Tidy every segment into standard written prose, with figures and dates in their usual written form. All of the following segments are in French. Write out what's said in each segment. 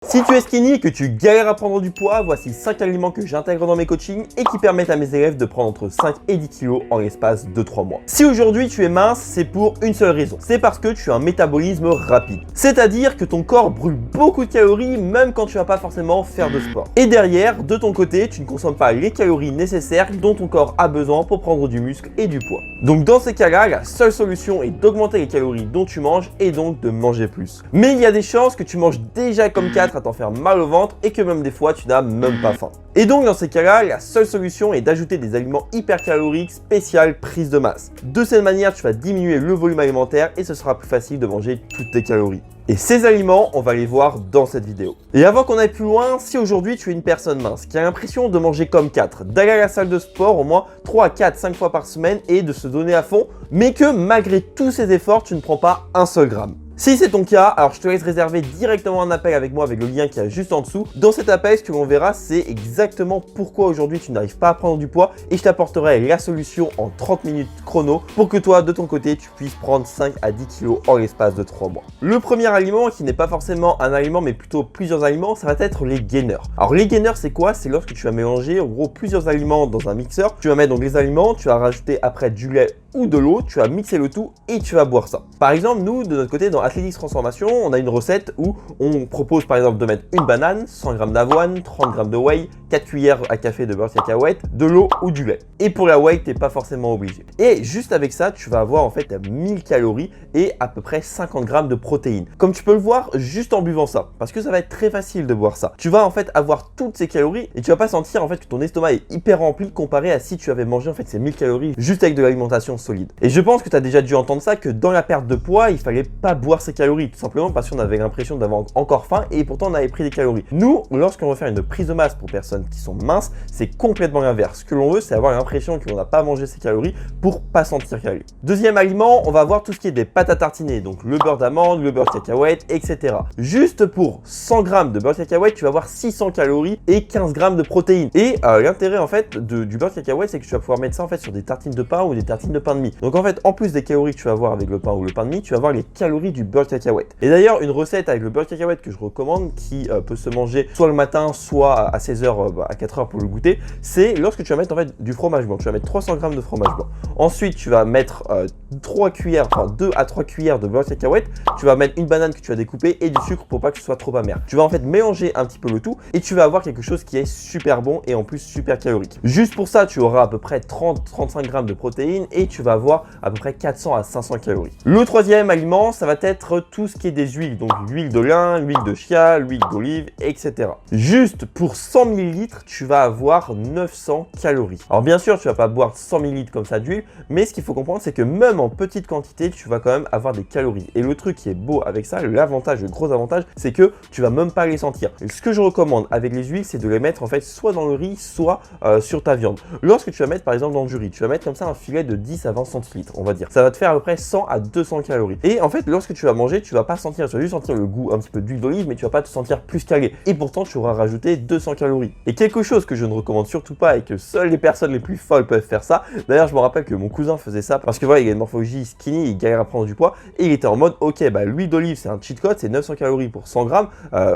Si tu es skinny et que tu galères à prendre du poids, voici 5 aliments que j'intègre dans mes coachings et qui permettent à mes élèves de prendre entre 5 et 10 kilos en l'espace de 3 mois. Si aujourd'hui tu es mince, c'est pour une seule raison, c'est parce que tu as un métabolisme rapide. C'est-à-dire que ton corps brûle beaucoup de calories même quand tu vas pas forcément faire de sport. Et derrière, de ton côté, tu ne consommes pas les calories nécessaires dont ton corps a besoin pour prendre du muscle et du poids. Donc dans ces cas-là, la seule solution est d'augmenter les calories dont tu manges et donc de manger plus. Mais il y a des chances que tu manges déjà comme 4 à t'en faire mal au ventre et que même des fois tu n'as même pas faim. Et donc dans ces cas-là, la seule solution est d'ajouter des aliments hypercaloriques spécial prise de masse. De cette manière, tu vas diminuer le volume alimentaire et ce sera plus facile de manger toutes tes calories. Et ces aliments, on va les voir dans cette vidéo. Et avant qu'on aille plus loin, si aujourd'hui tu es une personne mince qui a l'impression de manger comme 4, d'aller à la salle de sport au moins 3, 4, 5 fois par semaine et de se donner à fond, mais que malgré tous ces efforts, tu ne prends pas un seul gramme. Si c'est ton cas, alors je te laisse réserver directement un appel avec moi avec le lien qui est juste en dessous. Dans cet appel, ce que l'on verra, c'est exactement pourquoi aujourd'hui tu n'arrives pas à prendre du poids et je t'apporterai la solution en 30 minutes chrono pour que toi, de ton côté, tu puisses prendre 5 à 10 kilos en l'espace de 3 mois. Le premier aliment, qui n'est pas forcément un aliment mais plutôt plusieurs aliments, ça va être les gainers. Alors les gainers, c'est quoi? C'est lorsque tu vas mélanger en gros plusieurs aliments dans un mixeur. Tu vas mettre donc les aliments, tu vas rajouter après du lait ou de l'eau, tu vas mixer le tout et tu vas boire ça. Par exemple, nous, de notre côté, dans Athletics Transformation, on a une recette où on propose par exemple de mettre une banane, 100 g d'avoine, 30 g de whey, 4 cuillères à café de beurre de cacahuète, de l'eau ou du lait. Et pour la whey, t'es pas forcément obligé. Et juste avec ça, tu vas avoir en fait 1000 calories et à peu près 50 g de protéines. Comme tu peux le voir juste en buvant ça, parce que ça va être très facile de boire ça. Tu vas en fait avoir toutes ces calories et tu vas pas sentir en fait que ton estomac est hyper rempli comparé à si tu avais mangé en fait ces 1000 calories juste avec de l'alimentation solide. Et je pense que tu as déjà dû entendre ça, que dans la perte de poids, il fallait pas boire ces calories, tout simplement parce qu'on avait l'impression d'avoir encore faim et pourtant on avait pris des calories. Nous, lorsqu'on veut faire une prise de masse pour personnes qui sont minces, c'est complètement l'inverse. Ce que l'on veut, c'est avoir l'impression qu'on n'a pas mangé ces calories pour pas sentir calories. Deuxième aliment, on va voir tout ce qui est des pâtes à tartiner, donc le beurre d'amande, le beurre de cacahuète, etc. Juste pour 100 g de beurre de cacahuète, tu vas avoir 600 calories et 15 g de protéines. Et l'intérêt en fait du beurre de cacahuète, c'est que tu vas pouvoir mettre ça en fait sur des tartines de pain ou des tartines de pain de mie. Donc en fait, en plus des calories que tu vas avoir avec le pain ou le pain de mie, tu vas avoir les calories du beurre de cacahuète. Et d'ailleurs, une recette avec le beurre de cacahuète que je recommande, qui peut se manger soit le matin, soit à 16h, à 4h pour le goûter, c'est lorsque tu vas mettre en fait du fromage blanc. Tu vas mettre 300 g de fromage blanc. Ensuite, tu vas mettre 2 à 3 cuillères de beurre de cacahuète. Tu vas mettre une banane que tu vas découper et du sucre pour pas que ce soit trop amer. Tu vas en fait mélanger un petit peu le tout et tu vas avoir quelque chose qui est super bon et en plus super calorique. Juste pour ça, tu auras à peu près 30-35 g de protéines et tu vas avoir à peu près 400 à 500 calories. Le troisième aliment, ça va être tout ce qui est des huiles, donc l'huile de lin, l'huile de chia, l'huile d'olive, etc. Juste pour 100 ml, tu vas avoir 900 calories. Alors bien sûr, tu vas pas boire 100 ml comme ça d'huile, mais ce qu'il faut comprendre, c'est que même en petite quantité, tu vas quand même avoir des calories. Et le truc qui est beau avec ça, l'avantage, le gros avantage, c'est que tu vas même pas les sentir. Et ce que je recommande avec les huiles, c'est de les mettre en fait soit dans le riz, soit sur ta viande. Lorsque tu vas mettre par exemple dans du riz, tu vas mettre comme ça un filet de 10 à 20 centilitres, on va dire. Ça va te faire à peu près 100 à 200 calories. Et en fait, lorsque tu vas manger, tu vas pas sentir, tu vas juste sentir le goût un petit peu d'huile d'olive, mais tu vas pas te sentir plus calé. Et pourtant, tu auras rajouté 200 calories. Et quelque chose que je ne recommande surtout pas et que seules les personnes les plus folles peuvent faire ça. D'ailleurs, je me rappelle que mon cousin faisait ça parce que voilà, il a une morphologie skinny, il galère à prendre du poids et il était en mode, ok, bah l'huile d'olive, c'est un cheat code, c'est 900 calories pour 100 grammes.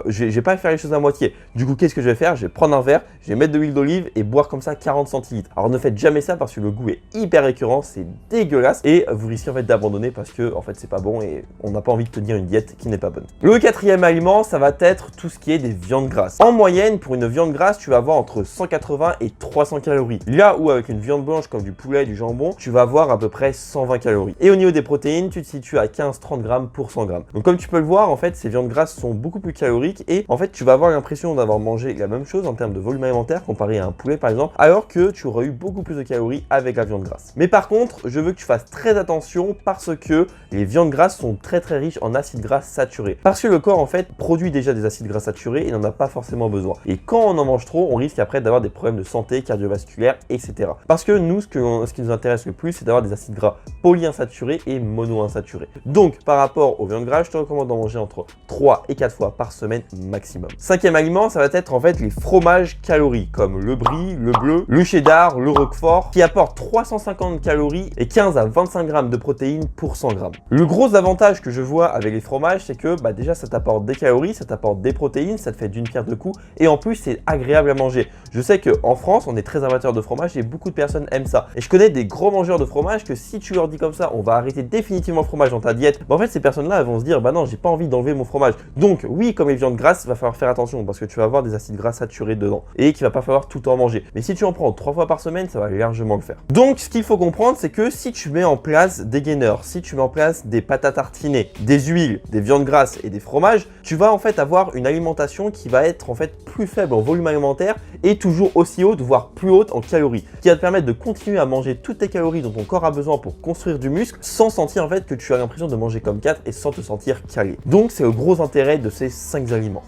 Je vais pas faire les choses à moitié. Du coup, qu'est-ce que je vais faire? Je vais prendre un verre, je vais mettre de l'huile d'olive et boire comme ça 40 centilitres. Alors ne faites jamais ça parce que le goût est hyper récurrent, c'est dégueulasse et vous risquez en fait d'abandonner parce que en fait c'est pas bon et on n'a pas envie de tenir une diète qui n'est pas bonne. Le quatrième aliment, ça va être tout ce qui est des viandes grasses. En moyenne, pour une viande grasse, tu vas avoir entre 180 et 300 calories. Là où avec une viande blanche comme du poulet, du jambon, tu vas avoir à peu près 120 calories. Et au niveau des protéines, tu te situes à 15-30 grammes pour 100 grammes. Donc comme tu peux le voir, en fait, ces viandes grasses sont beaucoup plus caloriques et en fait, tu vas avoir l'impression d'avoir mangé la même chose en termes de volume alimentaire comparé à un poulet par exemple, alors que tu aurais eu beaucoup plus de calories avec la viande grasse. Mais par contre, je veux que tu fasses très attention parce que les viandes grasses sont très riches en acides gras saturés. Parce que le corps en fait produit déjà des acides gras saturés et n'en a pas forcément besoin. Et quand on en mange trop, on risque après d'avoir des problèmes de santé cardiovasculaire, etc. Parce que nous, ce qui nous intéresse le plus, c'est d'avoir des acides gras polyinsaturés et monoinsaturés. Donc, par rapport aux viandes grasses, je te recommande d'en manger entre 3 et 4 fois par semaine maximum. Cinquième aliment, ça va être en fait les fromages caloriques, comme le brie, le bleu, le cheddar, le roquefort, qui apportent 350 calories calories et 15 à 25 grammes de protéines pour 100 grammes. Le gros avantage que je vois avec les fromages, c'est que déjà ça t'apporte des calories, ça t'apporte des protéines, ça te fait d'une pierre deux coups et en plus c'est agréable à manger. Je sais qu'en France, on est très amateur de fromage et beaucoup de personnes aiment ça. Et je connais des gros mangeurs de fromage que si tu leur dis comme ça, on va arrêter définitivement le fromage dans ta diète, en fait ces personnes-là elles vont se dire bah non, j'ai pas envie d'enlever mon fromage. Donc oui, comme les viandes grasses, il va falloir faire attention parce que tu vas avoir des acides gras saturés dedans et qu'il va pas falloir tout le temps manger. Mais si tu en prends 3 fois par semaine, ça va largement le faire. Donc ce qu'il faut comprendre, c'est que si tu mets en place des gainers, si tu mets en place des pâtes à tartiner, des huiles, des viandes grasses et des fromages, tu vas en fait avoir une alimentation qui va être en fait plus faible en volume alimentaire et toujours aussi haute, voire plus haute en calories, qui va te permettre de continuer à manger toutes tes calories dont ton corps a besoin pour construire du muscle sans sentir en fait que tu as l'impression de manger comme 4 et sans te sentir calé. Donc c'est le gros intérêt de ces 5 aliments.